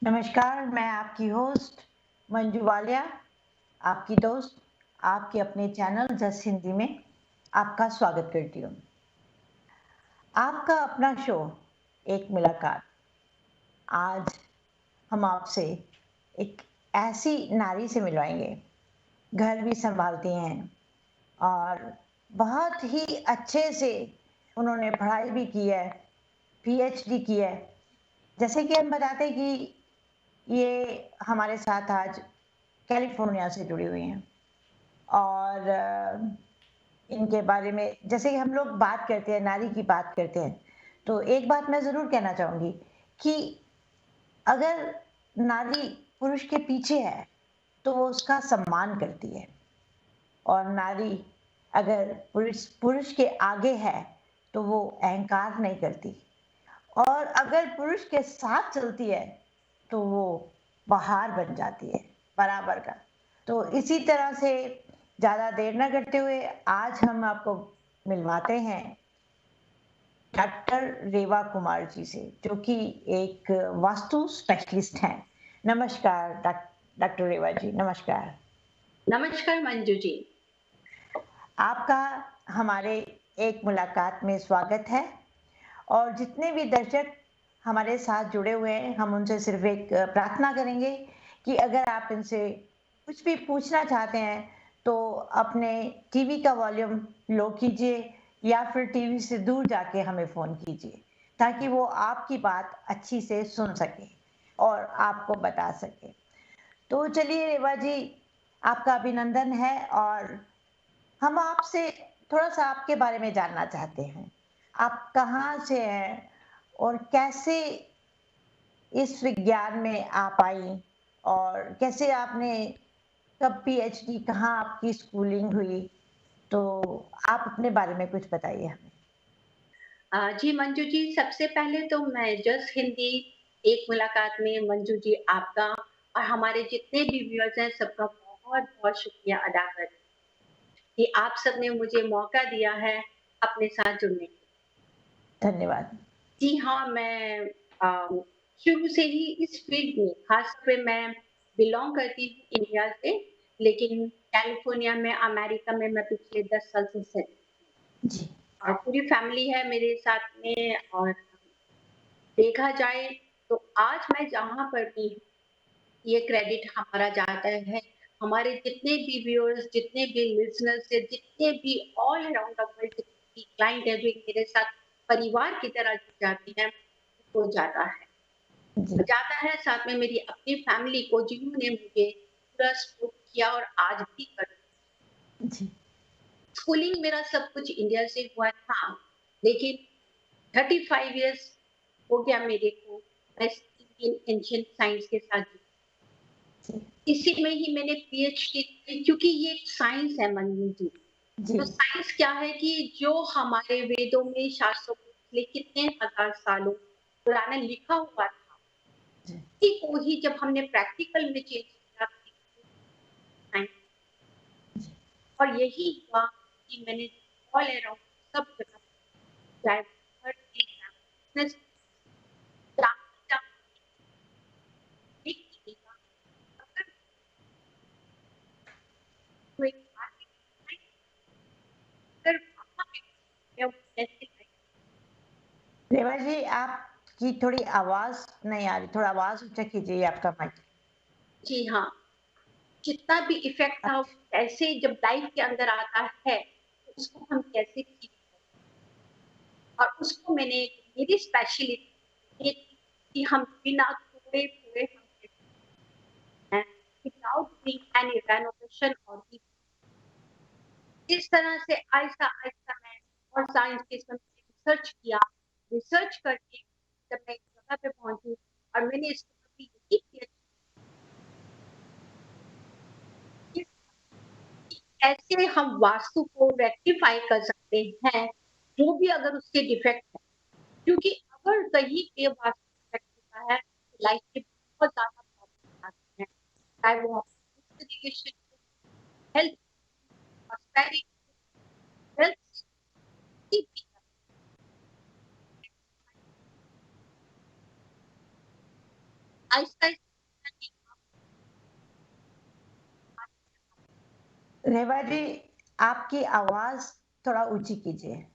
नमस्कार, मैं आपकी होस्ट मंजू वालिया, आपकी दोस्त, आपके अपने चैनल जस हिंदी में आपका स्वागत करती हूँ। आपका अपना शो एक मुलाकात। आज हम आपसे एक ऐसी नारी से मिलवाएंगे, घर भी संभालती हैं और बहुत ही अच्छे से उन्होंने पढ़ाई भी की है, पीएचडी की है। जैसे कि हम बताते हैं कि ये हमारे साथ आज कैलिफोर्निया से जुड़ी हुई हैं और इनके बारे में जैसे कि हम लोग बात करते हैं, नारी की बात करते हैं, तो एक बात मैं ज़रूर कहना चाहूँगी कि अगर नारी पुरुष के पीछे है, तो वो उसका सम्मान करती है और नारी अगर पुरुष पुरुष के आगे है, तो वो अहंकार नहीं करती और अगर पुरुष के साथ चलती है, तो वो बहार बन जाती है, बराबर का। तो इसी तरह से ज़्यादा देर ना करते हुए आज हम आपको मिलवाते हैं डॉक्टर रेवा कुमार जी से, जो कि एक वास्तु स्पेशलिस्ट हैं। नमस्कार डॉक्टर रेवा जी, नमस्कार। नमस्कार मंजू जी। आपका हमारे एक मुलाकात में स्वागत है और जितने भी दर्शक हमारे साथ जुड़े हुए हैं, हम उनसे सिर्फ एक प्रार्थना करेंगे कि अगर आप इनसे कुछ भी पूछना चाहते हैं, तो अपने टीवी का वॉल्यूम लो कीजिए या फिर टीवी से दूर जाके हमें फ़ोन कीजिए, ताकि वो आपकी बात अच्छी से सुन सकें और आपको बता सकें। तो चलिए रेवा जी, आपका अभिनंदन है और हम आपसे थोड़ा-सा आपके बारे में जानना चाहते हैं। आप कहाँ से हैं और कैसे इस विज्ञान में आप आईं और कैसे आपने कब पीएचडी कहाँ आपकी स्कूलिंग हुई? तो आप अपने बारे में कुछ बताइए हमें। जी मंजू जी, सबसे पहले तो मैं जस्ट हिंदी एक मुलाकात में मंजू जी आपका और हमारे जितने भी व्यूअर्स हैं सबका बहुत-बहुत शुक्रिया अदा करती हूँ कि आप सबने मुझे मौका दिया है अपने साथ जुड़ने का। धन्यवाद। जी हाँ, मैं शुरू से ही इस फील्ड में खास पे मैं बिलॉन्ग करती हूँ इंडिया से, लेकिन कैलिफोर्निया में अमेरिका में मैं पिछले 10 साल से सेटल जी। और पूरी फैमिली है मेरे साथ में और देखा जाए तो आज मैं जहाँ पर भी हूँ, ये क्रेडिट हमारा जाता है। हमारे जितने भी व्यूअर्स, जितने भी लिसनर्स या जितने भी ऑल अराउंड द वर्ल्ड जितने भी क्लाइंट है जो मेरे साथ परिवार की तरह जुड़ जाते हैं, वो जाता है। जी। जाता है साथ में मेरी अपनी फैमिली को जिन्होंने मुझे पूरा सपोर्ट किया और आज भी करते हैं। जी। स्कूलिंग मेरा सब कुछ इंडिया से हुआ था, लेकिन 35 इयर्स हो गया मेरे को मैं इंडियन एंशिएंट साइंस के साथ जुड़ी। जी। इसी में ही मैंने पीएचडी की क्योंकि ये एक साइंस है मंजू जी। जी। तो साइंस क्या है कि जो हमारे वेदों में शास्त्रों में पिछले कितने हजार सालों पुराना लिखा हुआ था, जी। उसी को ही जब हमने प्रैक्टिकल में चेंज किया साइंस और यही हुआ कि मैंने ऑल अराउंड सब जगह चाहे घर में, बिज़नेस जहाँ एक तरीका अगर कोई बात अगर वहाँ पे मैं वो कैसे रेवा जी, आपकी थोड़ी आवाज़ नहीं आ रही, थोड़ा आवाज़ ऊँचा कीजिए आपका माइक। जी हाँ, जितना भी इफ़ेक्ट था वो अच्छा। कैसे जब लाइफ के अंदर आता है, तो उसको हम कैसे ठीक और उसको मैंने मेरी स्पेशलिटी ये थी कि हम बिना तोड़े-फोड़े हम हैं विदाउट डूइंग एनी रेनोवेशन और इस तरह से आहिस्ता-आहिस्ता मैं और साइंस के इसमें रिसर्च किया। रिसर्च करके जब मैं एक जगह पे पहुँची और मैंने इसको कभी यही किया कि कैसे हम वास्तु को रेक्टिफ़ाई कर सकते हैं, जो भी अगर उसके डिफेक्ट है। क्योंकि अगर कहीं पे वास्तु डिफेक्ट होता है, तो लाइफ में बहुत ज़्यादा प्रॉब्लम आती हैं। चाहे वो आपके रिलेशन हेल्थ, प्रॉस्पेरिटी, वेल्थ आहिस्ता-आहिस्ता रेवा जी, आपकी आवाज थोड़ा ऊंची कीजिए।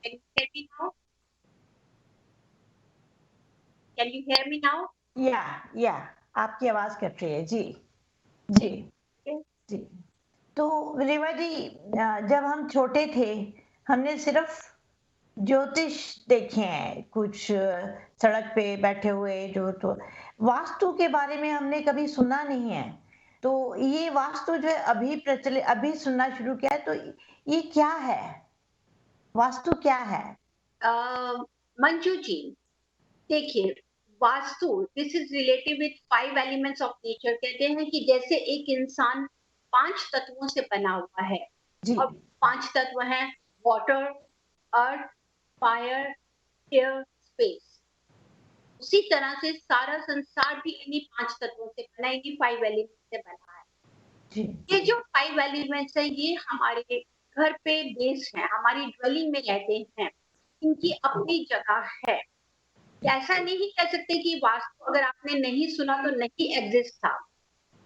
Can you hear me now? Can you hear me now? या आपकी आवाज कट रही है जी। जी Okay. जी। तो रेवा जी, जब हम छोटे थे हमने सिर्फ ज्योतिष देखे हैं, कुछ सड़क पे बैठे हुए जो, तो वास्तु के बारे में हमने कभी सुना नहीं है। तो ये वास्तु जो है अभी प्रचलित, अभी सुनना शुरू किया है, तो ये क्या है? वास्तु क्या है? मंजू जी, देखिए, vastu this is related with 5 elements of nature. कहते हैं कि जैसे एक इंसान 5 तत्वों से बना हुआ है जी और 5 तत्व हैं वाटर, अर्थ, फायर, एयर, स्पेस। उसी तरह से सारा संसार भी इन्हीं 5 तत्वों से बना है, इन्हीं 5 एलिमेंट्स से बना है। जी ये जो 5 एलिमेंट्स हैं ये हमारे घर पे बेस है, हमारी ड्वेलिंग में रहते हैं। इनकी अपनी जगह है। ऐसा नहीं कह सकते कि वास्तु अगर आपने नहीं सुना तो नहीं एग्जिस्ट था।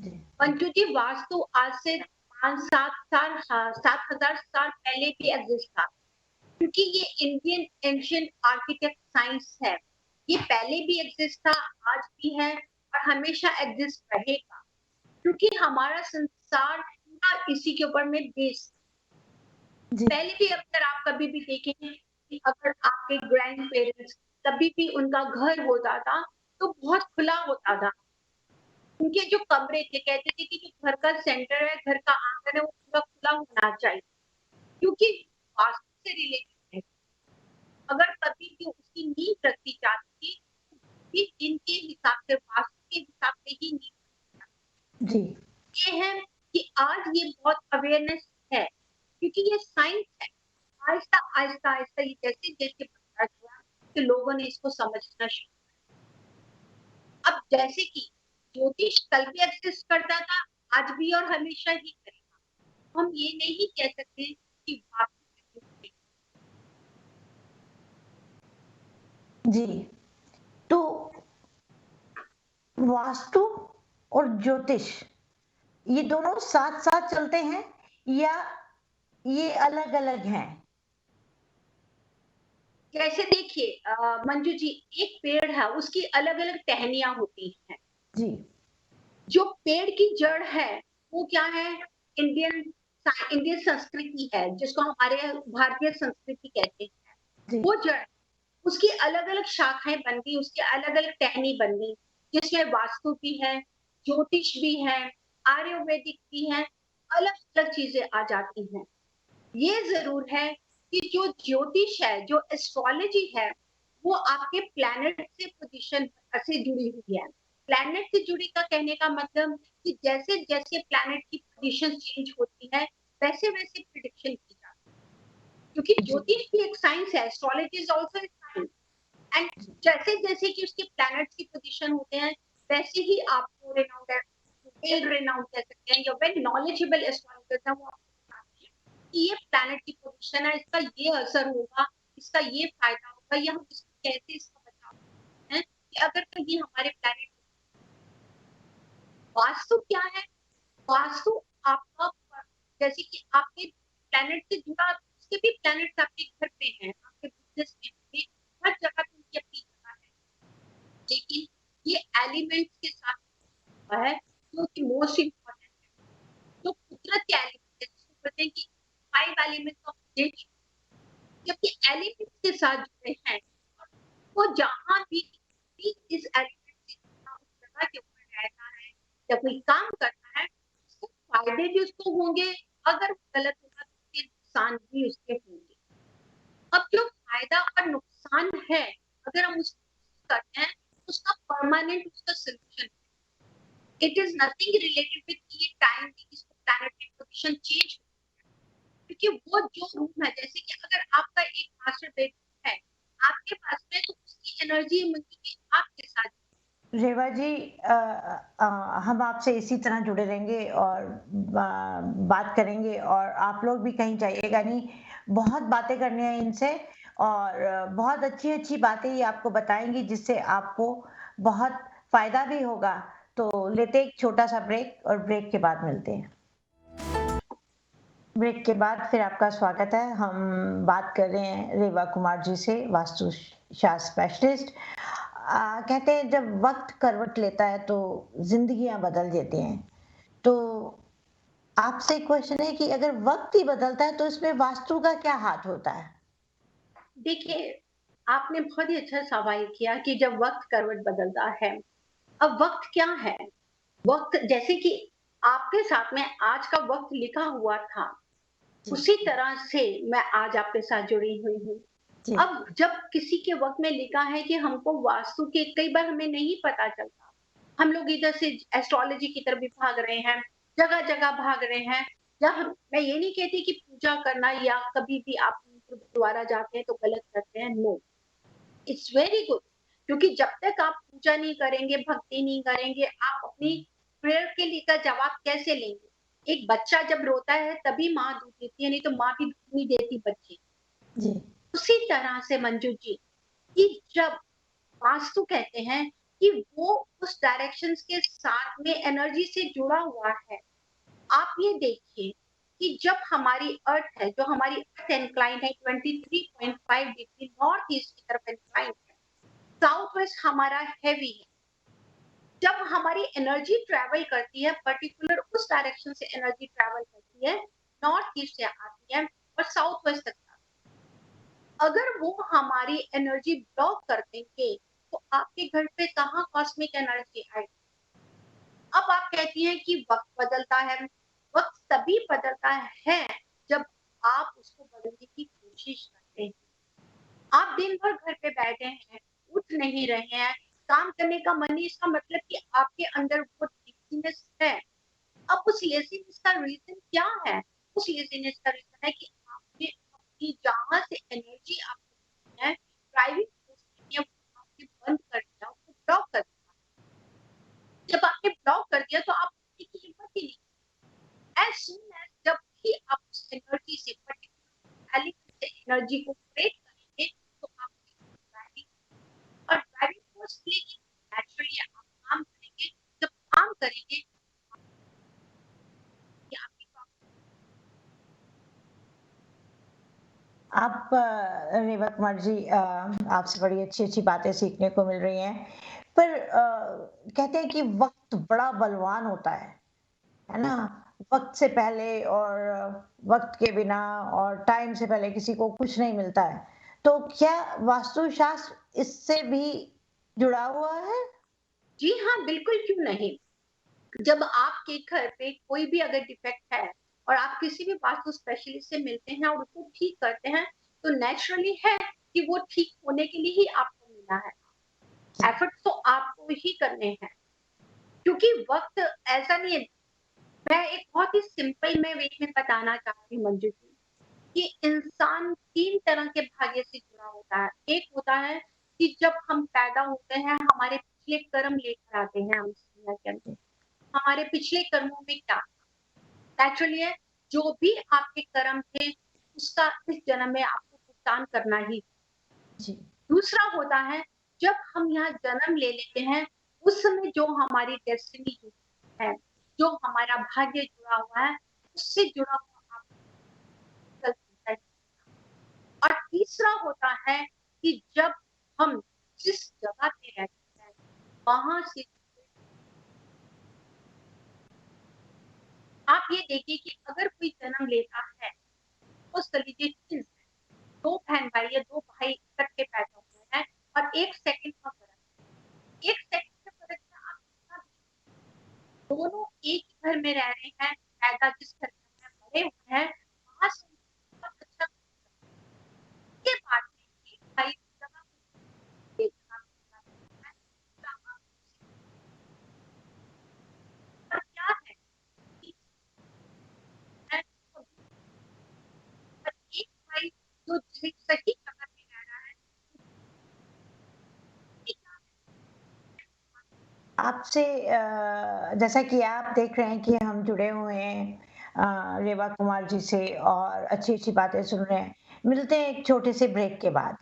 जी मंजू जी, वास्तु आज से 7,000 साल पहले भी एग्जिस्ट था, क्योंकि ये इंडियन एंशिएंट आर्किटेक्ट साइंस है। ये पहले भी एग्जिस्ट था, आज भी है और हमेशा एग्जिस्ट रहेगा, क्योंकि हमारा संसार पूरा इसी के ऊपर में बेस्ड। जी पहले भी अगर आप कभी भी देखेंगे कि अगर आपके ग्रैंड पेरेंट्स कभी भी उनका घर होता था तो बहुत खुला होता था। उनके जो कमरे थे, कहते थे कि जो घर का सेंटर है, घर का आंगन है, वो पूरा खुला होना चाहिए, क्योंकि वास्तु से रिलेटेड है। अगर कभी भी उसकी नींव रखी जाती थी भी दिन के हिसाब से, वास्तु के हिसाब से ही नींव। जी ये है कि आज ये बहुत अवेयरनेस है, क्योंकि ये साइंस है। आहिस्ता आहिस्ता आहिस्ता ये जैसे जैसे बढ़ता गया कि लोगों ने इसको समझना शुरू। अब जैसे कि ज्योतिष कल भी एग्जिस्ट करता था, आज भी और हमेशा ही करेगा। हम ये नहीं कह सकते कि वास्तु जी। तो वास्तु और ज्योतिष ये दोनों साथ साथ चलते हैं या ये अलग अलग हैं? जैसे देखिए, मंजू जी, एक पेड़ है, उसकी अलग अलग टहनियां होती हैं। जी जो पेड़ की जड़ है वो क्या है? इंडियन इंडियन संस्कृति है, जिसको हमारे भारतीय संस्कृति कहते हैं। जी वो जड़, उसकी अलग अलग शाखाएं बन गई, उसकी अलग अलग टहनी बन गई, जिसमें वास्तु भी है, ज्योतिष भी है, आयुर्वेदिक भी है, अलग अलग चीजें आ जाती हैं। ये जरूर है कि जो ज्योतिष है, जो एस्ट्रोलॉजी है, वो आपके प्लैनेट से पोजीशन से जुड़ी हुई है। प्लैनेट से जुड़ी का कहने का मतलब कि जैसे जैसे प्लैनेट की पोजीशन चेंज होती है, वैसे वैसे प्रिडिक्शन की जाती है, क्योंकि जी ज्योतिष भी एक साइंस है, astrology is also a science. And जैसे जैसे कि उसके प्लैनेट्स की पोजीशन होते हैं, वैसे ही आपको रेनाउंड, वेल रेनाउंड कह सकते हैं, या वेल नॉलेजेबल एस्ट्रोलॉजर्स हैं, वो कि ये प्लैनेट की पोजीशन है, इसका ये असर होगा, इसका ये फायदा होगा, या हम इसको कैसे इसका बचाव करते हैं कि अगर कहीं हमारे प्लैनेट। वास्तु क्या है? वास्तु आपका, जैसे कि आपके प्लैनेट से जुड़ा, उसके भी प्लैनेट्स आपके घर पे हैं, आपके बिजनेस में भी, हर जगह पे उनकी अपनी जगह है। लेकिन ये एलिमेंट्स के साथ हुआ है जो कि मोस्ट इम्पोर्टेंट है, जो कुदरत के एलिमेंट है, जिसको बोलते हैं कि 5 एलिमेंट्स ऑफ नेचर, जबकि एलिमेंट्स के साथ जुड़े हैं, और वो जहाँ भी इस एलिमेंट से जुड़ा उस जगह के ऊपर रहता है या कोई काम करता है, उसको फायदे भी उसको होंगे, अगर गलत होगा तो उसके नुकसान भी उसके होंगे। अब जो फायदा और नुकसान है, अगर हम उसको करते हैं, उसका परमानेंट उसका solution, it is nothing related with ये टाइम की इसको प्लैनेट की पोजीशन चेंज, क्योंकि वो जो रूम है, जैसे कि अगर आपका एक मास्टर बेडरूम है आपके पास में, तो उसकी एनर्जी मंजू आपके साथ। रेवा जी, हम आपसे इसी तरह जुड़े रहेंगे और बात करेंगे, और आप लोग भी कहीं जाइएगा नहीं, बहुत बातें करनी है इनसे। और बहुत अच्छी-अच्छी बातें ये आपको बताएँगी जिससे आपको बहुत फ़ायदा भी होगा। तो लेते हैं एक छोटा-सा ब्रेक और ब्रेक के बाद मिलते हैं। ब्रेक के बाद फिर आपका स्वागत है। हम बात कर रहे हैं रेवा कुमार जी से, वास्तु शास्त्र स्पेशलिस्ट। कहते हैं जब वक़्त करवट लेता है तो ज़िंदगियाँ बदल देती हैं। तो आपसे क्वेश्चन है कि अगर वक़्त ही बदलता है तो इसमें वास्तु का क्या हाथ होता है? देखिए, आपने बहुत ही अच्छा सवाल किया कि जब वक़्त करवट बदलता है, अब वक़्त क्या है? वक़्त जैसे कि आपके साथ में आज का वक़्त लिखा हुआ था, जी, उसी तरह से मैं आज आपके साथ जुड़ी हुई हूँ। जी, अब जब किसी के वक़्त में लिखा है कि हमको वास्तु के कई बार हमें नहीं पता चलता। हम लोग इधर से एस्ट्रोलॉजी की तरफ भी भाग रहे हैं, जगह-जगह भाग रहे हैं। या हम मैं ये नहीं कहती कि पूजा करना या कभी भी आप गुरुद्वारा जाते हैं तो गलत करते हैं, नो। इट्स वेरी गुड क्योंकि जब तक आप पूजा नहीं करेंगे, भक्ति नहीं करेंगे, आप अपनी प्रेयर के लिए का जवाब कैसे लेंगे? एक बच्चा जब रोता है तभी माँ दूध देती है, नहीं तो माँ भी दूध नहीं देती बच्चे को। जी, उसी तरह से मंजू जी, कि जब वास्तु कहते हैं कि वो उस डायरेक्शंस के साथ में एनर्जी से जुड़ा हुआ है। आप ये देखिए कि जब हमारी अर्थ है, जो हमारी अर्थ इंक्लाइन है 23.5 डिग्री नॉर्थ ईस्ट की तरफ इंक्लाइन है, साउथ वेस्ट हमारा हैवी है। जब हमारी एनर्जी ट्रैवल करती है पर्टिकुलर उस डायरेक्शन से एनर्जी ट्रैवल करती है, नॉर्थ ईस्ट से आती है और साउथ वेस्ट तक जाती है। अगर वो हमारी एनर्जी ब्लॉक कर देंगे तो आपके घर पे कहाँ कॉस्मिक एनर्जी आएगी। अब आप कहती हैं कि वक्त बदलता है, वक्त तभी बदलता है जब आप उसको बदलने की कोशिश करते हैं। आप दिन भर घर पे बैठे हैं, उठ नहीं रहे हैं, काम करने का मन नहीं, इसका मतलब कि आपके अंदर वो लेज़ीनेस है। अब उस लेज़ीनेस का रीज़न क्या है? उस लेज़ीनेस का रीज़न है कि आपने अपनी जहाँ से एनर्जी आपको मिलती है, ड्राइविंग फोर्स नहीं है, वो आपने बंद कर दिया, उसको ब्लॉक कर दिया। जब आपने ब्लॉक कर दिया तो आप उठने की हिम्मत ही नहीं। एज़ सून एज़ जब भी आप उस एनर्जी से पर्टिकुलर एलिमेंट से एनर्जी को ब्रेक करेंगे तो आपकी ड्राइविंग और ड्राइविंग फोर्स लेगी, नेचुरली आप काम करेंगे। जब काम करेंगे कि आपकी आप रेवा कुमार जी, आपसे बड़ी अच्छी-अच्छी बातें सीखने को मिल रही हैं। पर कहते हैं कि वक़्त बड़ा बलवान होता है ना? वक़्त से पहले और वक़्त के बिना और टाइम से पहले किसी को कुछ नहीं मिलता है। तो क्या वास्तुशास्त्र इससे भी जुड़ा हुआ है? जी हाँ, बिल्कुल क्यों नहीं। जब आपके घर पे कोई भी अगर डिफेक्ट है और आप किसी भी वास्तु स्पेशलिस्ट से मिलते हैं और उसको ठीक करते हैं, तो नेचुरली है कि वो ठीक होने के लिए ही आपको मिला है। जी, एफर्ट तो आपको ही करने हैं, क्योंकि वक़्त ऐसा नहीं है। मैं एक बहुत ही सिंपल में वे में बताना चाहती हूँ मंजू जी, कि इंसान 3 तरह के भाग्य से जुड़ा होता है। एक होता है कि जब हम पैदा होते हैं, हमारे पिछले कर्म लेकर आते हैं हम इस दुनिया के अंदर। हमारे पिछले कर्मों में क्या नेचुरली है, जो भी आपके कर्म थे, उसका इस जन्म में आपको भुगतान करना ही। जी, दूसरा होता है, जब हम यहाँ जन्म ले लेते हैं, उस समय जो हमारी डेस्टिनी जुड़ी है, जो हमारा भाग्य जुड़ा हुआ है, उससे जुड़ा हुआ आपका चलता है। और तीसरा होता है कि जब हम जिस जगह पे रहते हैं, वहाँ से आप ये देखिए कि अगर कोई जन्म लेता है, उस लीजिए ट्विन्स हैं, 2 बहन-भाई या 2 भाई इकट्ठे पैदा हुए हैं और 1 सेकंड का फ़र्क है। 1 सेकंड के फ़र्क में आप कितना दोनों एक ही घर में रह रहे हैं, पैदा जिस घर में बड़े हुए हैं, वहाँ से उनको बहुत अच्छा ये बात है कि भाई जगह एक जगह पे जहाँ पर क्या है कि मैं और एक भाई जो सही जगह पे रह रहा है, ठीक है। आपसे जैसा कि आप देख रहे हैं कि हम जुड़े हुए हैं रेवा कुमार जी से और अच्छी-अच्छी बातें सुन रहे हैं। मिलते हैं एक छोटे से ब्रेक के बाद।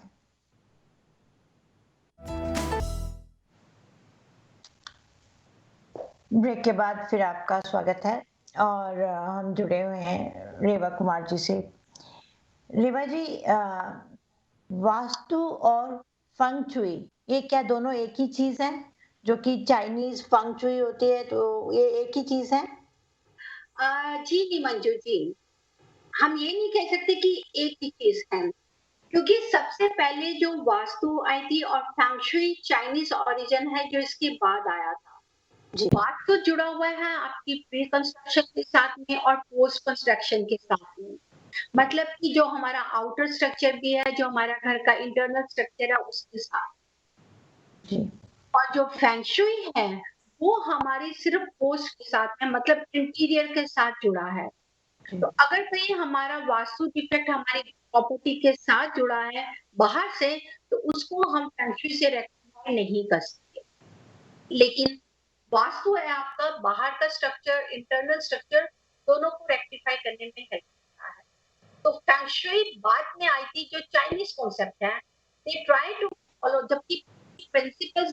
ब्रेक के बाद फिर आपका स्वागत है और हम जुड़े हुए हैं रेवा कुमार जी से। रेवा जी, वास्तु और फंग शुई ये क्या दोनों एक ही चीज है? जो कि चाइनीज फंग शुई होती है तो ये एक ही चीज है? जी नहीं मंजू जी, हम ये नहीं कह सकते कि एक ही चीज है, क्योंकि सबसे पहले जो वास्तु आई थी और फेंग शुई चाइनीज ओरिजिन है जो इसके बाद आया था। जी वास्तु जुड़ा हुआ है आपकी प्री कंस्ट्रक्शन के साथ में और पोस्ट कंस्ट्रक्शन के साथ में। मतलब कि जो हमारा आउटर स्ट्रक्चर भी है, जो हमारा घर का इंटरनल स्ट्रक्चर है उसके साथ। जी और जो फेंग शुई है, वो हमारी सिर्फ पोस्ट के साथ है, मतलब इंटीरियर के साथ जुड़ा है। जी तो अगर कहीं हमारा वास्तु डिफेक्ट हमारी प्रॉपर्टी के साथ जुड़ा है बाहर से, तो उसको हम फेंगशुई से रेक्टिफाई नहीं कर सकते। लेकिन वास्तु है आपका बाहर का स्ट्रक्चर, इंटरनल स्ट्रक्चर, दोनों को रेक्टिफाई करने में हेल्प करता है। तो फेंगशुई बाद में आई थी, जो चाइनीज कॉन्सेप्ट है, दे ट्राई टू फॉलो, जबकि प्रिंसिपल्स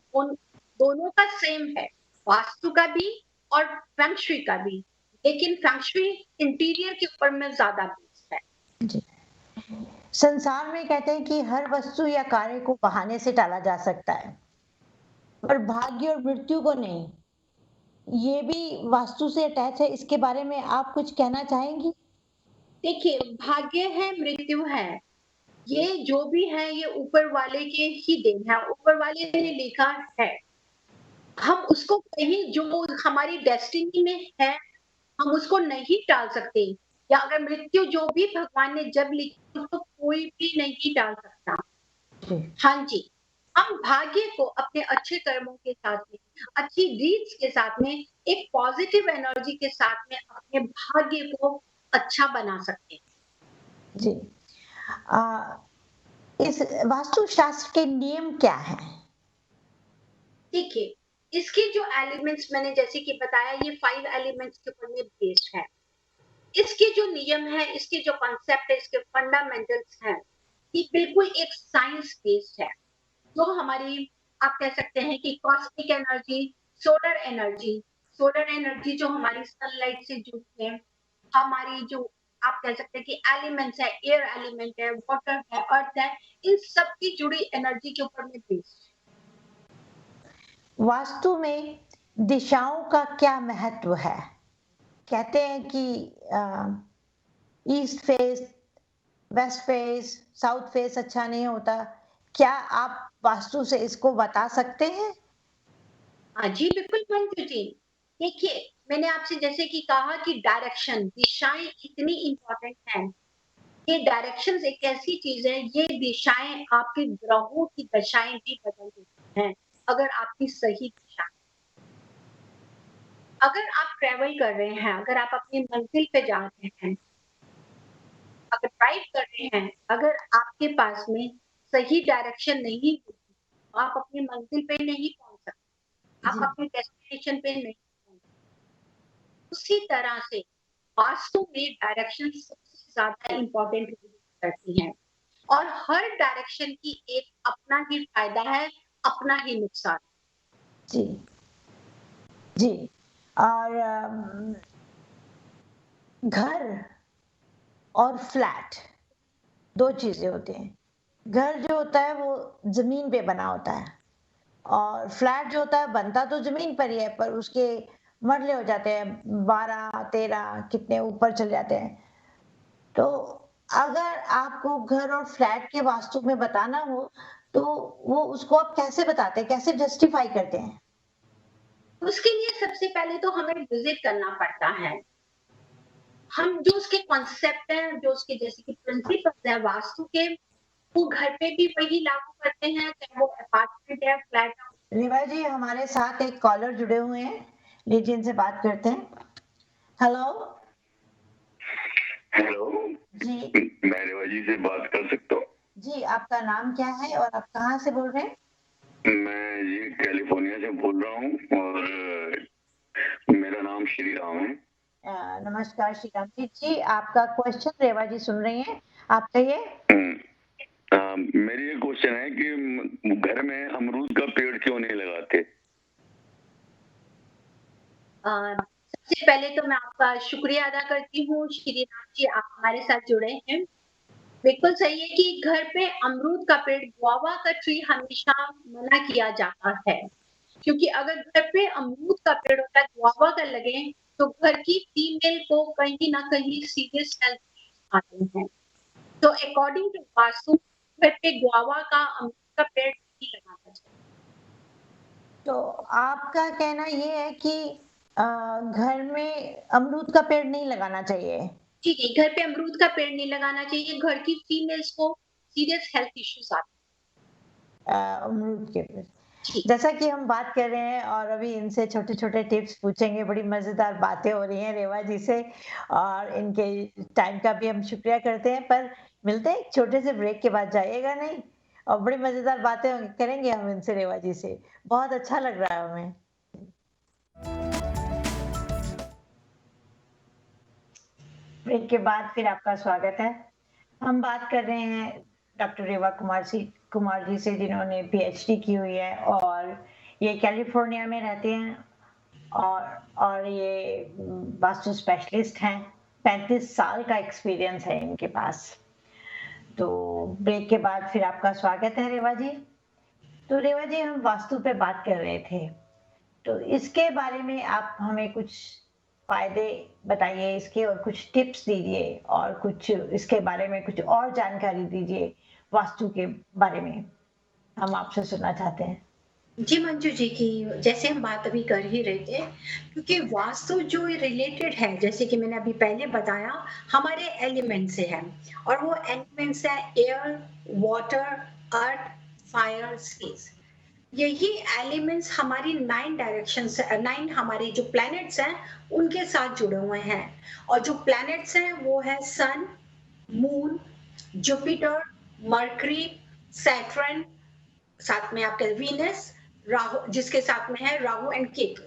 दोनों का सेम है, वास्तु का भी और फेंगशुई का भी। लेकिन फेंगशुई इंटीरियर के ऊपर में ज्यादा बेस्ड है। जी। संसार में कहते हैं कि हर वस्तु या कार्य को बहाने से टाला जा सकता है, पर भाग्य और मृत्यु को नहीं। ये भी वास्तु से अटैच है, इसके बारे में आप कुछ कहना चाहेंगी? देखिए, भाग्य है, मृत्यु है, ये जो भी है ये ऊपर वाले के ही देन है, ऊपर वाले ने लिखा है। हम उसको कहीं जो हमारी डेस्टिनी में है, हम उसको नहीं टाल सकते। या अगर मृत्यु जो भी भगवान ने जब लिखी उसको कोई भी नहीं टाल सकता। जी हाँ जी, हम भाग्य को अपने अच्छे कर्मों के साथ में, अच्छी डीड्स के साथ में, एक पॉजिटिव एनर्जी के साथ में अपने भाग्य को अच्छा बना सकते हैं। जी। आ, इस वास्तु शास्त्र के नियम क्या हैं? देखिए, इसके जो एलिमेंट्स मैंने जैसे कि बताया, ये 5 एलिमेंट्स के ऊपर में बेस्ड है। इसके जो नियम है, इसके जो कॉन्सेप्ट है, इसके फंडामेंटल्स हैं, ये बिल्कुल एक साइंस बेस्ड है। जो हमारी, आप कह सकते हैं कि cosmic energy, solar energy, solar energy जो हमारी सनलाइट से जुड़ी है, हमारी जो आप कह सकते हैं कि एलिमेंट्स है, एयर एलिमेंट है, वाटर है, अर्थ है, इन सब की जुड़ी एनर्जी के ऊपर में बेस्ड है। वास्तु में दिशाओं का क्या महत्व है? कहते हैं कि east face, west face, south face अच्छा नहीं होता। क्या आप वास्तु से इसको बता सकते हैं? हाँ जी, बिल्कुल मंजू जी। देखिए, मैंने आपसे जैसे कि कहा कि डायरेक्शन, दिशाएँ इतनी इम्पोर्टेंट हैं। ये डायरेक्शंस एक ऐसी चीज़ है, ये दिशाएँ आपके ग्रहों की दशाएँ भी बदल देती हैं, अगर आपकी सही दिशा। अगर आप ट्रैवल कर रहे हैं, अगर आप अपनी मंज़िल पे जा रहे हैं, अगर ड्राइव कर रहे हैं, अगर आपके पास में सही डायरेक्शन नहीं होगी, तो आप अपनी मंज़िल पे नहीं पहुँच सकते। आप जी अपने डेस्टिनेशन पे नहीं पहुँच सकते। उसी तरह से वास्तु में डायरेक्शन सबसे ज़्यादा इम्पोर्टेंट रोल करती हैं। और हर डायरेक्शन की एक अपना ही फायदा है, अपना ही नुकसान। जी जी। और घर और फ्लैट दो चीजें होती हैं। घर जो होता है वो जमीन पे बना होता है, और फ्लैट जो होता है बनता तो जमीन पर ही है, पर उसके मरले हो जाते हैं, 12-13 कितने ऊपर चले जाते हैं। तो अगर आपको घर और फ्लैट के वास्तु में बताना हो, तो वो उसको आप कैसे बताते हैं, कैसे जस्टिफाई करते हैं? उसके लिए सबसे पहले तो हमें विजिट करना पड़ता है। हम जो उसके कॉन्सेप्ट हैं, जो उसके जैसे कि प्रिंसिपल्स हैं वास्तु के, वो घर पे भी वही लागू करते हैं, चाहे वो अपार्टमेंट है, फ्लैट है। रिवा जी, हमारे साथ एक कॉलर जुड़े हुए हैं, लीजिए इनसे बात करते हैं। हेलो। हेलो। जी मैं रेवा जी से बात कर सकता हूँ? जी, आपका नाम क्या है और आप कहाँ से बोल रहे हैं? मैं ये कैलिफोर्निया से बोल रहा हूँ और मेरा नाम श्री राम है। नमस्कार श्रीराम जी। जी, आपका क्वेश्चन रेवा जी सुन रही हैं। आप कहिए। मेरी ये क्वेश्चन है कि घर में अमरूद का पेड़ क्यों नहीं लगाते? सबसे पहले तो मैं आपका शुक्रिया अदा करती हूँ श्री राम जी, आप हमारे साथ जुड़े हैं। बिल्कुल सही है कि घर पे अमरूद का पेड़, गुआवा का ट्री हमेशा मना किया जाता है, क्योंकि अगर घर पे अमरूद का पेड़ होता है, गुआवा का लगे, तो घर की फीमेल को कहीं न कहीं सीरियस हेल्थ इश्यूज आते हैं। तो अकॉर्डिंग टू वास्तु घर पे गुआवा का, अमरूद का पेड़ नहीं लगाना चाहिए। तो आपका कहना ये है कि घर में अमरूद का पेड़ नहीं लगाना चाहिए। जी, जी, घर पे अमरूद का पेड़ नहीं लगाना चाहिए, घर की फीमेल्स को सीरियस हेल्थ इश्यूज आते अमरूद के पेड़। हैं। जी। जैसा कि हम बात कर रहे हैं और अभी इनसे छोटे-छोटे टिप्स पूछेंगे, बड़ी मज़ेदार बातें हो रही हैं रेवा जी से और इनके टाइम का भी हम शुक्रिया करते हैं, पर मिलते हैं एक छोटे से ब्रेक के बाद, जाइएगा नहीं। और बड़ी मज़ेदार बातें करेंगे हम इनसे रेवा जी से। बहुत अच्छा लग रहा है हमें। ब्रेक के बाद फिर आपका स्वागत है। हम बात कर रहे हैं डॉक्टर रेवा कुमार जी से, जिन्होंने पीएचडी की हुई है और ये कैलिफोर्निया में रहते हैं और ये वास्तु स्पेशलिस्ट हैं। 35 साल का एक्सपीरियंस है इनके पास। तो ब्रेक के बाद फिर आपका स्वागत है रेवा जी। तो रेवा जी, हम वास्तु पे बात कर रहे थे, तो इसके बारे में आप हमें कुछ फ़ायदे बताइए इसके और कुछ टिप्स दीजिए और कुछ इसके बारे में कुछ और जानकारी दीजिए वास्तु के बारे में। हम आपसे सुनना चाहते हैं। जी मंजू जी की जैसे हम बात अभी कर ही रहे थे, क्योंकि वास्तु जो रिलेटेड है, जैसे कि मैंने अभी पहले बताया, हमारे एलिमेंट से है। और वो एलिमेंट्स है एयर, वाटर, अर्थ, फायर, स्पेस। यही एलिमेंट्स हमारी 9 डायरेक्शन से 9 हमारे जो प्लैनेट्स हैं उनके साथ जुड़े हुए हैं। और जो प्लैनेट्स हैं वो है सन, मून, जुपिटर, मरकरी, सैटर्न, साथ में आपके वीनस, राहु, जिसके साथ में है राहु एंड केतु।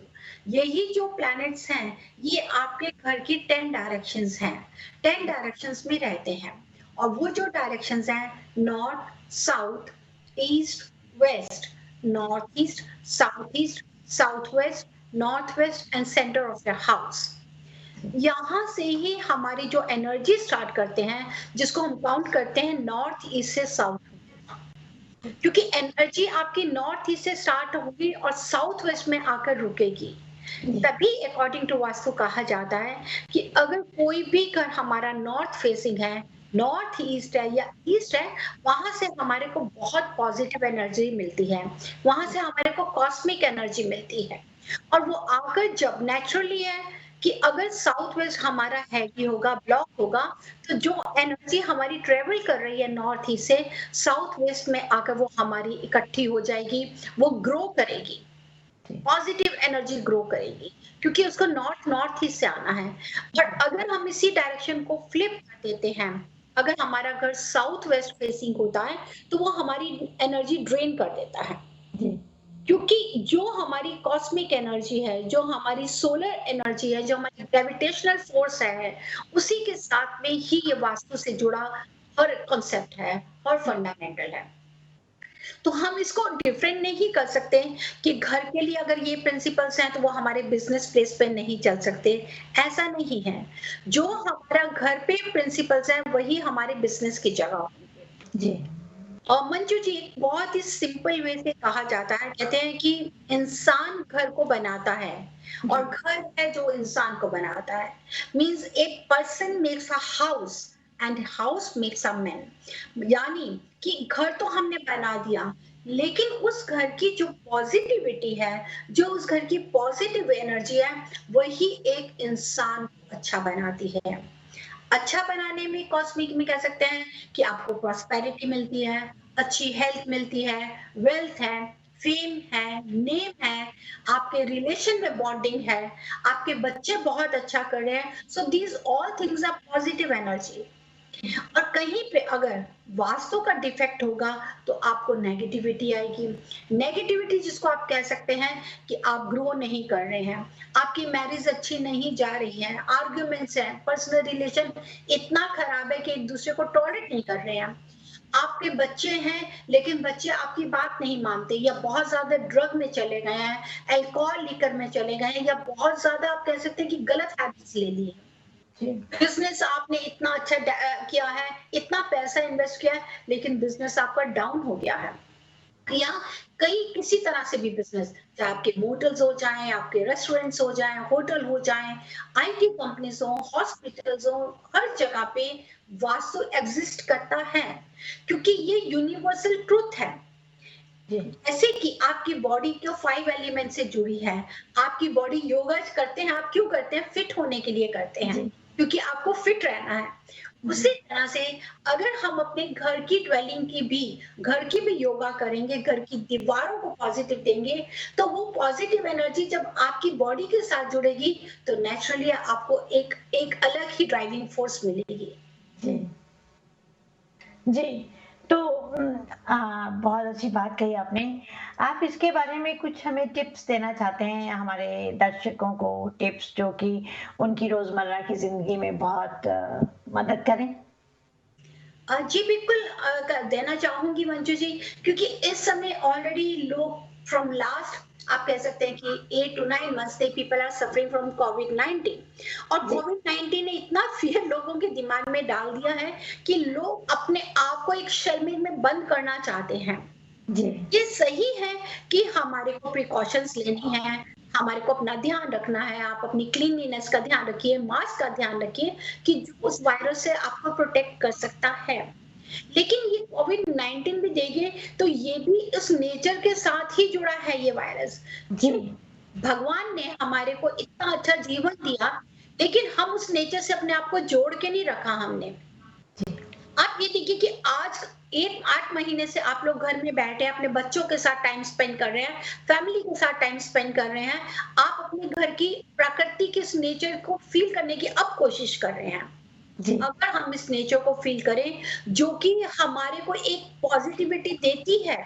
यही जो प्लैनेट्स हैं ये आपके घर की 10 डायरेक्शंस हैं। 10 डायरेक्शंस में रहते हैं। और वो जो डायरेक्शंस हैं north, south, east, west, north east, south east, south west, north west and centre of the house. यहाँ से ही हमारी जो एनर्जी स्टार्ट करते हैं, जिसको हम काउंट करते हैं नॉर्थ ईस्ट से साउथ, क्योंकि एनर्जी आपकी नॉर्थ ईस्ट से स्टार्ट होगी और साउथ वेस्ट में आकर रुकेगी। तभी अकॉर्डिंग टू वास्तु कहा जाता है कि अगर कोई भी घर हमारा नॉर्थ फेसिंग है, नॉर्थ ईस्ट है या ईस्ट है, वहां से हमारे को बहुत पॉजिटिव एनर्जी मिलती है, वहां से हमारे को कॉस्मिक एनर्जी मिलती है। और वो आकर जब नेचुरली है कि अगर साउथ वेस्ट हमारा हैवी होगा, ब्लॉक होगा, तो जो एनर्जी हमारी ट्रेवल कर रही है नॉर्थ ईस्ट से साउथ वेस्ट में आकर वो हमारी इकट्ठी हो जाएगी, वो ग्रो करेगी, पॉजिटिव एनर्जी ग्रो करेगी, क्योंकि उसको नॉर्थ नॉर्थ ईस्ट से आना है। बट अगर हम इसी डायरेक्शन को फ्लिप कर देते हैं, अगर हमारा घर साउथ वेस्ट फेसिंग होता है, तो वो हमारी एनर्जी ड्रेन कर देता है। क्योंकि जो हमारी कॉस्मिक एनर्जी है, जो हमारी सोलर एनर्जी है, जो हमारी ग्रेविटेशनल फोर्स है, उसी के साथ में ही ये वास्तु से जुड़ा हर कॉन्सेप्ट है और फंडामेंटल है। तो हम इसको डिफरेंट नहीं कर सकते कि घर के लिए अगर ये प्रिंसिपल्स हैं तो वो हमारे बिजनेस प्लेस पे नहीं चल सकते, ऐसा नहीं है। जो हमारा घर पे प्रिंसिपल्स हैं वही हमारे बिजनेस की जगह होंगे। जी। और मंजू जी, बहुत ही सिंपल वे से कहा जाता है, कहते हैं कि इंसान घर को बनाता है और घर है जो इंसान को बनाता है। Means a person makes a house and house makes a man. यानी कि घर तो हमने बना दिया, लेकिन उस घर की जो पॉजिटिविटी है, जो उस घर की पॉजिटिव एनर्जी है, वही एक इंसान को अच्छा बनाती है। अच्छा बनाने में कॉस्मिक में कह सकते हैं कि आपको प्रॉस्पेरिटी मिलती है, अच्छी हेल्थ मिलती है, वेल्थ है, फेम है, नेम है, आपके रिलेशन में बॉन्डिंग है, आपके बच्चे बहुत अच्छा कर रहे हैं। So these all things are positive energy. और कहीं पे अगर वास्तु का डिफेक्ट होगा तो आपको नेगेटिविटी आएगी। नेगेटिविटी जिसको आप कह सकते हैं कि आप ग्रो नहीं कर रहे हैं, आपकी मैरिज अच्छी नहीं जा रही है, आर्ग्यूमेंट्स हैं, पर्सनल रिलेशन इतना खराब है कि एक दूसरे को टॉलरेट नहीं कर रहे हैं। आपके बच्चे हैं लेकिन बच्चे आपकी बात नहीं मानते, या बहुत ज्यादा ड्रग में चले गए हैं, अल्कोहल लिकर में चले गए हैं, या बहुत ज्यादा आप कह सकते हैं कि गलत हैबिट्स ले ली है। जी बिजनेस आपने इतना अच्छा किया है, इतना पैसा इन्वेस्ट किया है, लेकिन बिजनेस आपका डाउन हो गया है। या कई किसी तरह से भी बिजनेस, चाहे आपके मोटल्स हो जाएं, आपके रेस्टोरेंट्स हो जाएं, होटल हो जाएं, आईटी कंपनीज हो, हॉस्पिटल्स हो, हर जगह पे वास्तु एग्जिस्ट करता है, क्योंकि ये यूनिवर्सल ट्रूथ है। जी जैसे कि आपकी बॉडी जो 5 एलिमेंट से जुड़ी है, आपकी बॉडी योगा करते हैं, आप क्यों करते हैं? फिट होने के लिए करते हैं, जी क्योंकि आपको फिट रहना है। उसी तरह से अगर हम अपने घर की ड्वेलिंग की भी, घर की भी योगा करेंगे, घर की दीवारों को पॉजिटिव देंगे, तो वो पॉजिटिव एनर्जी जब आपकी बॉडी के साथ जुड़ेगी तो नेचुरली आपको एक एक अलग ही ड्राइविंग फोर्स मिलेगी। जी जी तो बहुत अच्छी बात कही आपने। आप इसके बारे में कुछ हमें टिप्स देना चाहते हैं हमारे दर्शकों को, टिप्स जो कि उनकी रोजमर्रा की जिंदगी में बहुत मदद करें? जी बिल्कुल देना चाहूंगी मंजू जी, क्योंकि इस समय ऑलरेडी लोग फ्रॉम लास्ट आप कह सकते हैं कि 8 to 9 months से पीपल आर सफरिंग फ्रॉम कोविड-19, और जी कोविड-19 ने इतना फियर लोगों के दिमाग में डाल दिया है कि लोग अपने आप को एक शेल में बंद करना चाहते हैं। जी ये सही है कि हमारे को प्रिकॉशंस लेनी है, हमारे को अपना ध्यान रखना है, आप अपनी क्लीनलीनेस का ध्यान रखिए, मास्क का ध्यान रखिए कि जो उस वायरस से आपको प्रोटेक्ट कर सकता है। लेकिन ये कोविड-19 भी देंगे तो ये भी इस नेचर के साथ ही जुड़ा है ये वायरस। जी भगवान ने हमारे को इतना अच्छा जीवन दिया, लेकिन हम उस नेचर से अपने आप को जोड़ के नहीं रखा हमने। जी आप ये देखिए कि आज 8 महीने से आप लोग घर में बैठे हैं, अपने बच्चों के साथ टाइम स्पेंड कर रहे हैं, फैमिली के साथ टाइम स्पेंड कर रहे हैं, आप अपने घर की प्रकृति के इस नेचर को फील करने की अब कोशिश कर रहे हैं। जी अगर हम इस नेचर को फील करें जो कि हमारे को एक पॉजिटिविटी देती है,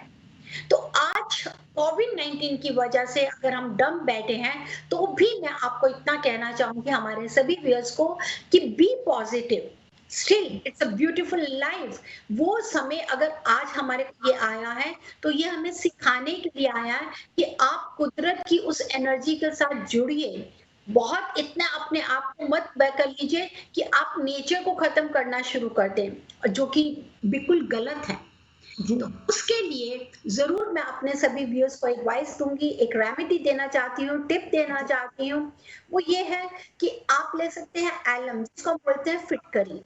तो आज कोविड-19 की वजह से अगर हम डम बैठे हैं, तो भी मैं आपको इतना कहना चाहूंगी हमारे सभी व्यूअर्स को कि be positive, still it's a beautiful life. वो समय अगर आज हमारे को ये आया है तो ये हमें सिखाने के लिए आया है कि आप कुदरत की उस एनर्जी के साथ जुड़िए। बहुत इतना अपने आप को मत कर लीजिए कि आप नेचर को खत्म करना शुरू कर दें, जो कि बिल्कुल गलत है। जी तो उसके लिए जरूर मैं अपने सभी व्यूअर्स को एडवाइस दूंगी, एक रेमेडी देना चाहती हूँ, टिप देना चाहती हूँ। वो ये है कि आप ले सकते हैं एलम, जिसको बोलते हैं फिटकरी।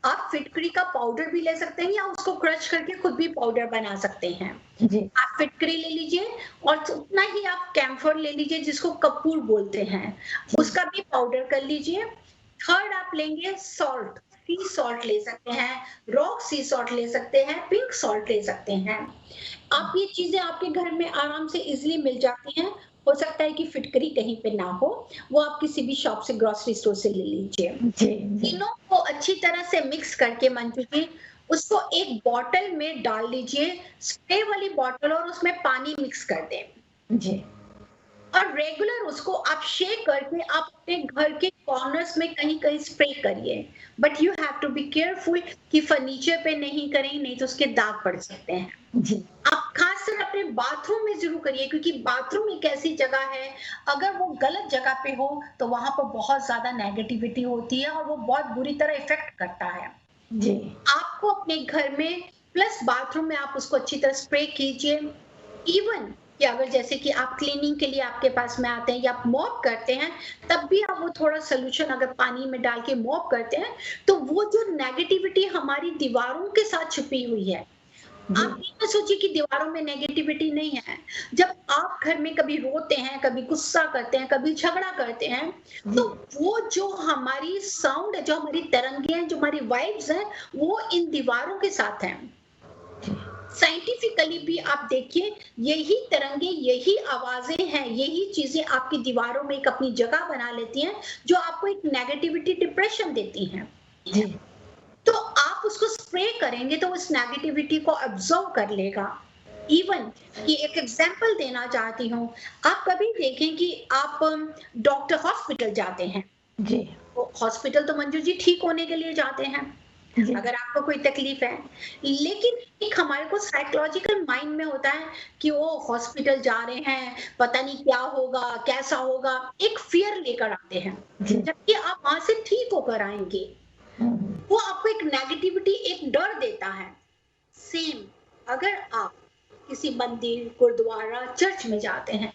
आप फिटकरी का पाउडर भी ले सकते हैं या उसको क्रश करके खुद भी पाउडर बना सकते हैं। जी आप फिटकरी ले लीजिए और उतना ही आप कैम्फर ले लीजिए, जिसको कपूर बोलते हैं, उसका भी पाउडर कर लीजिए। थर्ड आप लेंगे सॉल्ट, सी सॉल्ट ले सकते हैं, रॉक सी सॉल्ट ले सकते हैं, पिंक सॉल्ट ले सकते हैं। आप ये चीजें आपके घर में आराम से इजीली मिल जाती हैं। हो सकता है कि फिटकरी कहीं पे ना हो, वो आप किसी भी शॉप से, ग्रोसरी स्टोर से ले लीजिए। जी जी तीनों को अच्छी तरह से मिक्स करके मंजू जी, उसको एक बॉटल में डाल लीजिए, स्प्रे वाली बॉटल, और उसमें पानी मिक्स कर दें जी और रेगुलर उसको आप शेक करके आप अपने घर के कॉर्नर्स में कहीं कहीं स्प्रे करिए। But you have to be careful कि फर्नीचर पे नहीं करें, नहीं तो उसके दाग पड़ सकते हैं। जी आप खासकर अपने बाथरूम में जरूर करिए, क्योंकि बाथरूम एक ऐसी जगह है, अगर वो गलत जगह पे हो तो वहां पर बहुत ज्यादा नेगेटिविटी होती है और वो बहुत बुरी तरह इफेक्ट करता है। जी आपको अपने घर में प्लस बाथरूम में आप उसको अच्छी तरह स्प्रे कीजिए। इवन कि अगर जैसे कि आप क्लीनिंग के लिए आपके पास में आते हैं या आप मॉप करते हैं, तब भी आप वो थोड़ा सोल्यूशन अगर पानी में डाल के मॉप करते हैं, तो वो जो नेगेटिविटी हमारी दीवारों के साथ छुपी हुई है, आप ये मत सोचिए कि दीवारों में नेगेटिविटी नहीं है। जब आप घर में कभी रोते हैं, कभी गुस्सा करते हैं, कभी झगड़ा करते हैं, तो वो जो हमारी साउंड है, जो हमारी तरंगे हैं, जो हमारी वाइब्स हैं, वो इन दीवारों के साथ हैं। साइंटिफिकली भी आप देखिए, यही तरंगे, यही आवाजें हैं, यही चीजें आपकी दीवारों में एक अपनी जगह बना लेती हैं, जो आपको एक नेगेटिविटी, डिप्रेशन देती हैं। जी तो आप उसको स्प्रे करेंगे तो उस नेगेटिविटी को अब्सॉर्ब कर लेगा। इवन कि एक एग्जांपल देना चाहती हूँ, आप कभी देखें कि आप डॉक्टर हॉस्पिटल जाते हैं, जी तो हॉस्पिटल तो मंजू जी ठीक होने के लिए जाते हैं, जी अगर आपको कोई तकलीफ है। लेकिन एक हमारे को साइकोलॉजिकल माइंड में होता है कि वो हॉस्पिटल जा रहे हैं, पता नहीं क्या होगा, कैसा होगा, एक फियर लेकर आते हैं। जी जबकि आप वहां से ठीक होकर आएंगे, हम्म, वो आपको एक नेगेटिविटी, एक डर देता है। सेम अगर आप किसी मंदिर, गुरुद्वारा, चर्च में जाते हैं,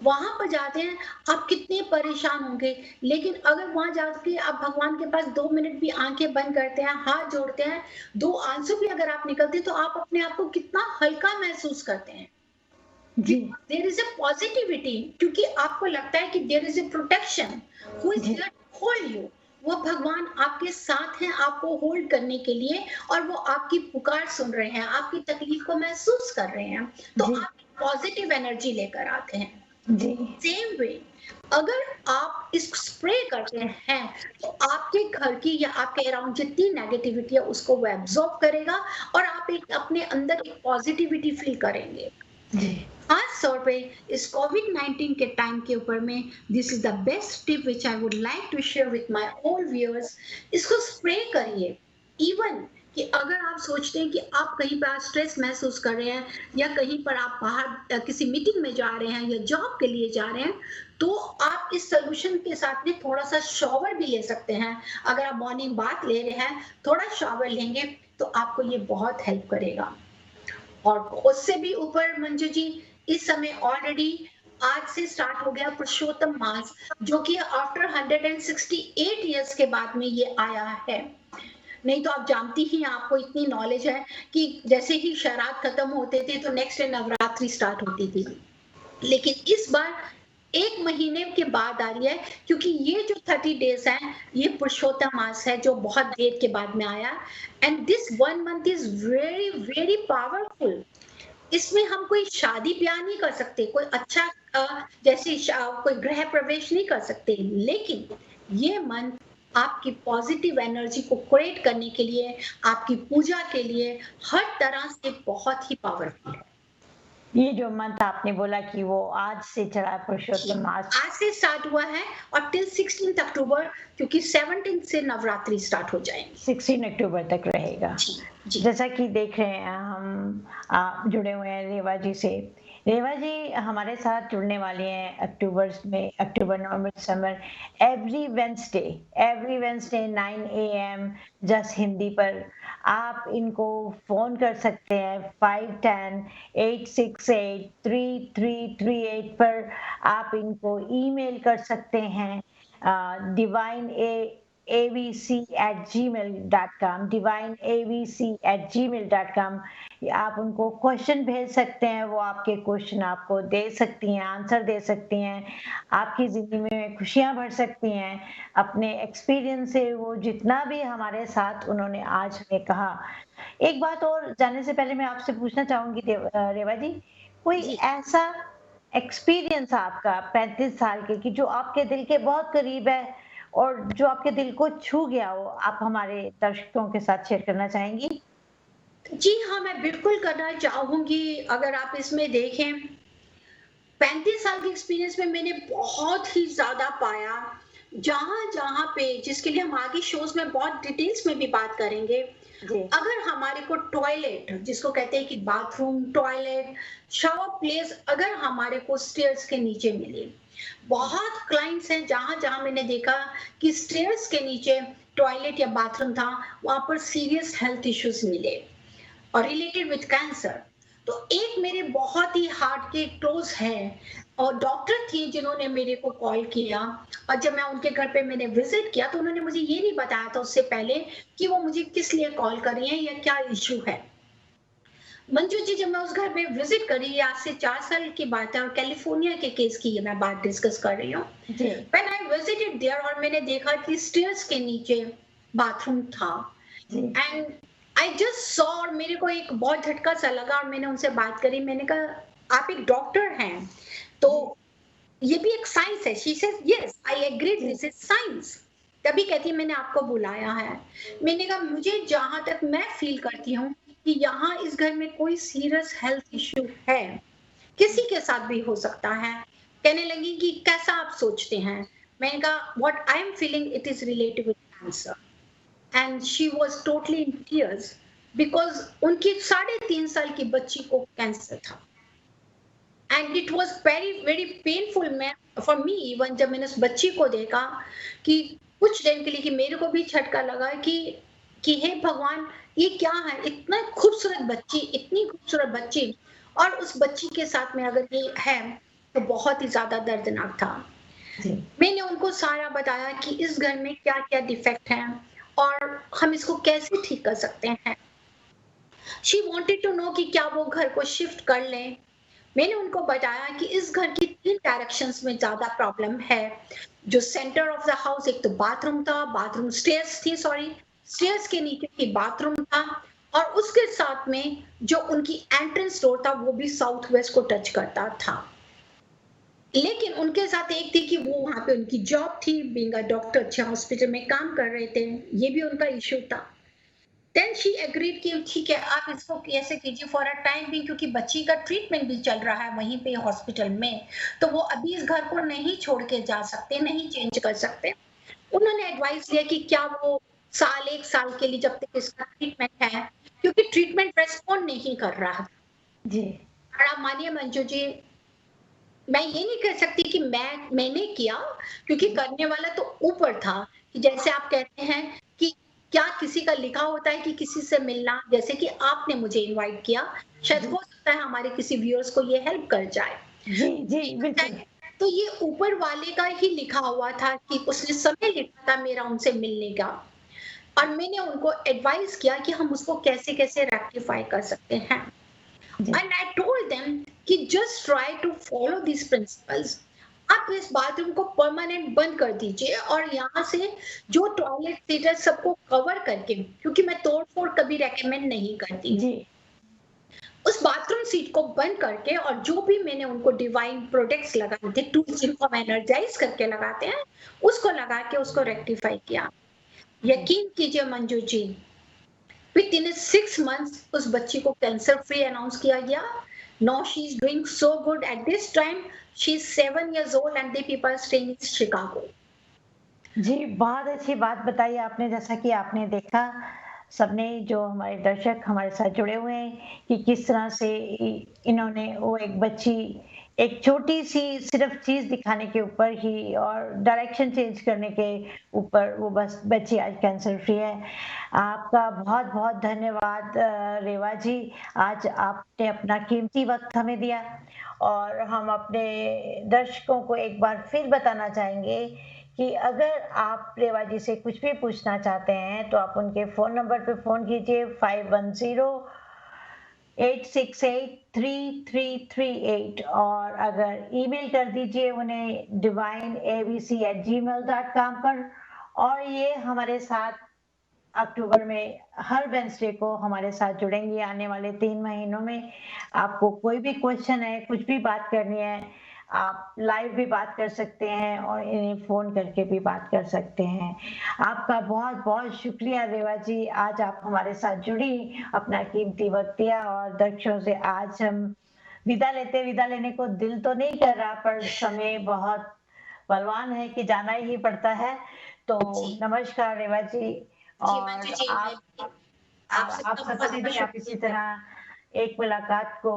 वहां पर जाते हैं, आप कितने परेशान होंगे, लेकिन अगर वहां जाके आप भगवान के पास 2 मिनट भी आंखें बंद करते हैं, हाथ जोड़ते हैं, 2 आंसू भी अगर आप निकलते हैं, तो आप अपने आप को कितना हल्का महसूस करते हैं। जी देयर इज अ पॉजिटिविटी, क्योंकि आपको लगता है कि there is a protection who is जी देयर टू होल्ड यू। वो भगवान आपके साथ हैं आपको होल्ड करने के लिए, और वो आपकी पुकार सुन रहे हैं, आपकी तकलीफ को महसूस कर रहे हैं, तो जी आप पॉजिटिव एनर्जी लेकर आते हैं। जी सेम वे अगर आप इसको स्प्रे करते हैं, तो आपके घर की या आपके अराउंड जितनी नेगेटिविटी है उसको वो एब्जॉर्ब करेगा, और आप एक अपने अंदर एक पॉजिटिविटी फील करेंगे। जी खास तौर पे इस कोविड-19 के टाइम के ऊपर में, this is the best tip which I would like to share with my all viewers. इसको स्प्रे करिए। इवन कि अगर आप सोचते हैं कि आप कहीं पर स्ट्रेस महसूस कर रहे हैं, या कहीं पर आप बाहर किसी मीटिंग में जा रहे हैं या जॉब के लिए जा रहे हैं, तो आप इस सोल्यूशन के साथ में थोड़ा सा शॉवर भी ले सकते हैं। अगर आप मॉर्निंग बाथ ले रहे हैं, थोड़ा शॉवर लेंगे, तो आपको ये बहुत हेल्प करेगा। और उससे भी ऊपर मंजू जी, इस समय ऑलरेडी आज से स्टार्ट हो गया पुरुषोत्तम मास, जो कि आफ्टर 168 इयर्स के बाद में ये आया है। नहीं तो आप जानती ही हैं, आपको इतनी नॉलेज है कि जैसे ही शराब खत्म होते थे तो नेक्स्ट डे नवरात्रि स्टार्ट होती थी। लेकिन इस बार 1 महीने के बाद आ रही है, क्योंकि ये जो 30 डेज है, ये पुरुषोत्तम मास है जो बहुत देर के बाद में आया। And this 1 month is very very powerful. इसमें हम कोई शादी ब्याह नहीं कर सकते, कोई अच्छा जैसे कोई गृह प्रवेश नहीं कर सकते, लेकिन ये मंथ आपकी पॉजिटिव एनर्जी को क्रिएट करने के लिए, आपकी पूजा के लिए हर तरह से बहुत ही पावरफुल है। ये जो मंथ आपने बोला कि वो आज से चला है पुरुषोत्तम मास, आज से स्टार्ट हुआ है और टिल 16 अक्टूबर, क्योंकि 17 से नवरात्रि स्टार्ट हो जाएंगी। 16 अक्टूबर तक रहेगा। जी जी जैसा कि देख रहे हैं हम, जुड़े हुए हैं रेवा जी से। रेवा जी हमारे साथ जुड़ने वाली हैं अक्टूबर, नवंबर, दिसंबर, every Wednesday 9 AM just Hindi पर। आप इनको फ़ोन कर सकते हैं 5108683338 पर। आप इनको ईमेल कर सकते हैं डिवाइन abc@gmail.com। आप उनको क्वेश्चन भेज सकते हैं, वो आपके क्वेश्चन आपको दे सकती हैं, आंसर दे सकती हैं, आपकी ज़िंदगी में खुशियाँ भर सकती हैं। अपने एक्सपीरियंस से वो जितना भी हमारे साथ उन्होंने आज हमें कहा। एक बात और जानने से पहले मैं आपसे पूछना चाहूँगी रेवा जी, कोई जी। ऐसा एक्सपीरियंस आपका 35 साल के कि जो आपके दिल के बहुत करीब है और जो आपके दिल को छू गया हो, आप हमारे दर्शकों के साथ शेयर करना चाहेंगी? जी हाँ, मैं बिल्कुल करना चाहूंगी। अगर आप इसमें देखें, 35 साल के एक्सपीरियंस में मैंने बहुत ही ज्यादा पाया, जहां जहां पे, जिसके लिए हम आगे शोज में बहुत डिटेल्स में भी बात करेंगे। जी, अगर हमारे को टॉयलेट, जिसको कहते हैं कि बाथरूम, टॉयलेट, शावर प्लेस, अगर हमारे को स्टेयर्स के नीचे मिले, बहुत क्लाइंट्स हैं जहां जहां मैंने देखा कि स्टेयर्स के नीचे टॉयलेट या बाथरूम था, वहां पर सीरियस हेल्थ इश्यूज मिले और रिलेटेड विद कैंसर। तो एक मेरे बहुत ही हार्ट के क्लोज है और डॉक्टर थी जिन्होंने मेरे को कॉल किया, और जब मैं उनके घर पे मैंने विजिट किया, तो उन्होंने मुझे ये नहीं बताया था उससे पहले कि वो मुझे किस लिए कॉल कर रही है या क्या इश्यू है। मंजू जी, जब मैं उस घर पे विजिट करी, ये आज से 4 साल की बात है, और कैलिफोर्निया के केस की मैं बात डिस्कस कर रही हूँ। जी, व्हेन आई विजिटेड देयर, और मैंने देखा कि स्टेयर्स के नीचे बाथरूम था, जी, एंड आई जस्ट सॉ, और मेरे को एक बहुत झटका सा लगा, और मैंने उनसे बात करी। मैंने कहा आप एक डॉक्टर हैं, तो ये भी एक साइंस है। She said yes, I agree, जी, दिस इज साइंस। तभी कहती है मैंने आपको बुलाया है। मैंने कहा मुझे जहाँ तक मैं फ़ील करती हूँ कि यहाँ इस घर में कोई सीरियस हेल्थ इश्यू है, किसी के साथ भी हो सकता है। कहने लगी कि कैसा आप सोचते हैं? मैंने कहा what I am feeling it is related with cancer. And she was totally in tears because उनकी 3.5 साल की बच्ची को कैंसर था। And it was very very painful मैं फॉर मी इवन जब मैंने उस बच्ची को देखा कि कुछ टाइम के लिए कि मेरे को भी झटका लगा कि हे भगवान ये क्या है, इतना खूबसूरत बच्ची, इतनी खूबसूरत बच्ची, और उस बच्ची के साथ में अगर ये है तो बहुत ही ज्यादा दर्दनाक था। जी मैंने उनको सारा बताया कि इस घर में क्या क्या डिफेक्ट है और हम इसको कैसे ठीक कर सकते हैं। शी wanted टू नो कि क्या वो घर को शिफ्ट कर लें। मैंने उनको बताया कि इस घर की 3 डायरेक्शंस में ज़्यादा प्रॉब्लम है। जो सेंटर ऑफ द हाउस एक तो बाथरूम था, बाथरूम स्टेयर्स थी सॉरी, स्टेयर्स के नीचे ही बाथरूम था, और उसके साथ में जो उनकी एंट्रेंस डोर था वो भी साउथ वेस्ट को टच करता था। लेकिन उनके साथ एक थी कि वो वहाँ पे उनकी जॉब थी, बीइंग अ डॉक्टर अच्छे हॉस्पिटल में काम कर रहे थे, ये भी उनका इश्यू था। देन शी एग्रीड कि ठीक है आप इसको ऐसे कीजिए फॉर अ टाइम भी, क्योंकि बच्ची का ट्रीटमेंट भी चल रहा है वहीं पे हॉस्पिटल में, तो वो अभी इस घर को नहीं छोड़ के जा सकते, नहीं चेंज कर सकते। उन्होंने एडवाइस दिया कि क्या वो साल 1 साल के लिए जब तक इसका ट्रीटमेंट है, क्योंकि ट्रीटमेंट रेस्पॉन्ड नहीं कर रहा। जी और आप मानिए मंजू जी, मैं ये नहीं कह सकती कि मैंने किया, क्योंकि करने वाला तो ऊपर था। कि जैसे आप कहते हैं कि क्या किसी का लिखा होता है कि किसी से मिलना, जैसे कि आपने मुझे इनवाइट किया, शायद जी हो सकता है हमारे किसी व्यूअर्स को ये हेल्प कर जाए। जी जी बिल्कुल। तो ये ऊपर वाले का ही लिखा हुआ था कि उसने समय लिखा था मेरा उनसे मिलने का, और मैंने उनको एडवाइस किया कि हम उसको कैसे कैसे रेक्टिफाई कर सकते हैं। जी And I told them कि just try to follow these principles. आप इस बाथरूम को परमानेंट बंद कर दीजिए और यहाँ से जो टॉयलेट सीट है सबको कवर करके, क्योंकि मैं तोड़ फोड़ कभी रेकमेंड नहीं करती, जी उस बाथरूम सीट को बंद करके, और जो भी मैंने उनको डिवाइन प्रोडक्ट्स लगाए थे, टूल्स जिनको हम एनर्जाइज करके लगाते हैं, उसको लगा के उसको रेक्टिफाई किया। यकीन कीजिए Manju ji, with in 6 months उस बच्ची को कैंसर फ्री अनाउंस किया गया। Now she is doing so good. At this time she is 7 years old and the people are staying in Chicago. जी, बहुत अच्छी बात बताई आपने। जैसा कि आपने देखा, सबने जो हमारे दर्शक हमारे साथ जुड़े हुए हैं कि किस तरह से इन्होंने वो एक बच्ची, एक छोटी-सी सिर्फ़ चीज़ दिखाने के ऊपर ही और डायरेक्शन चेंज करने के ऊपर वो बस बच्ची आज कैंसर फ्री है। आपका बहुत-बहुत धन्यवाद रेवा जी। आज आपने अपना कीमती वक़्त हमें दिया और हम अपने दर्शकों को एक बार फिर बताना चाहेंगे कि अगर आप रेवा जी से कुछ भी पूछना चाहते हैं तो आप उनके फ़ोन नंबर पे फ़ोन कीजिए 5108683338, और अगर ईमेल कर दीजिए उन्हें divineabc@gmail.com पर। और ये हमारे साथ अक्टूबर में हर वेडनेसडे को हमारे साथ जुड़ेंगी आने वाले 3 महीनों में। आपको कोई भी क्वेश्चन है, कुछ भी बात करनी है, आप लाइव भी बात कर सकते हैं और इन्हें फ़ोन करके भी बात कर सकते हैं। आपका बहुत-बहुत शुक्रिया रेवा जी, आज आप हमारे साथ जुड़ी, अपना कीमती वक़्त दिया, और दर्शकों से आज हम विदा लेने को दिल तो नहीं कर रहा, पर समय बहुत बलवान है कि जाना ही पड़ता है। तो जी नमस्कार रेवा जी। जी और मंजू जी, मैं आप भी आपसे आप बहुत सबसे बहुत भी आप इसी शुक्रिया। तरह एक मुलाकात को,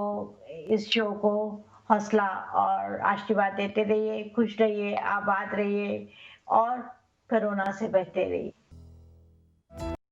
इस शो को हौसला और आशीर्वाद देते रहिए, खुश रहिए, आबाद रहिए और कोरोना से बचते रहिए।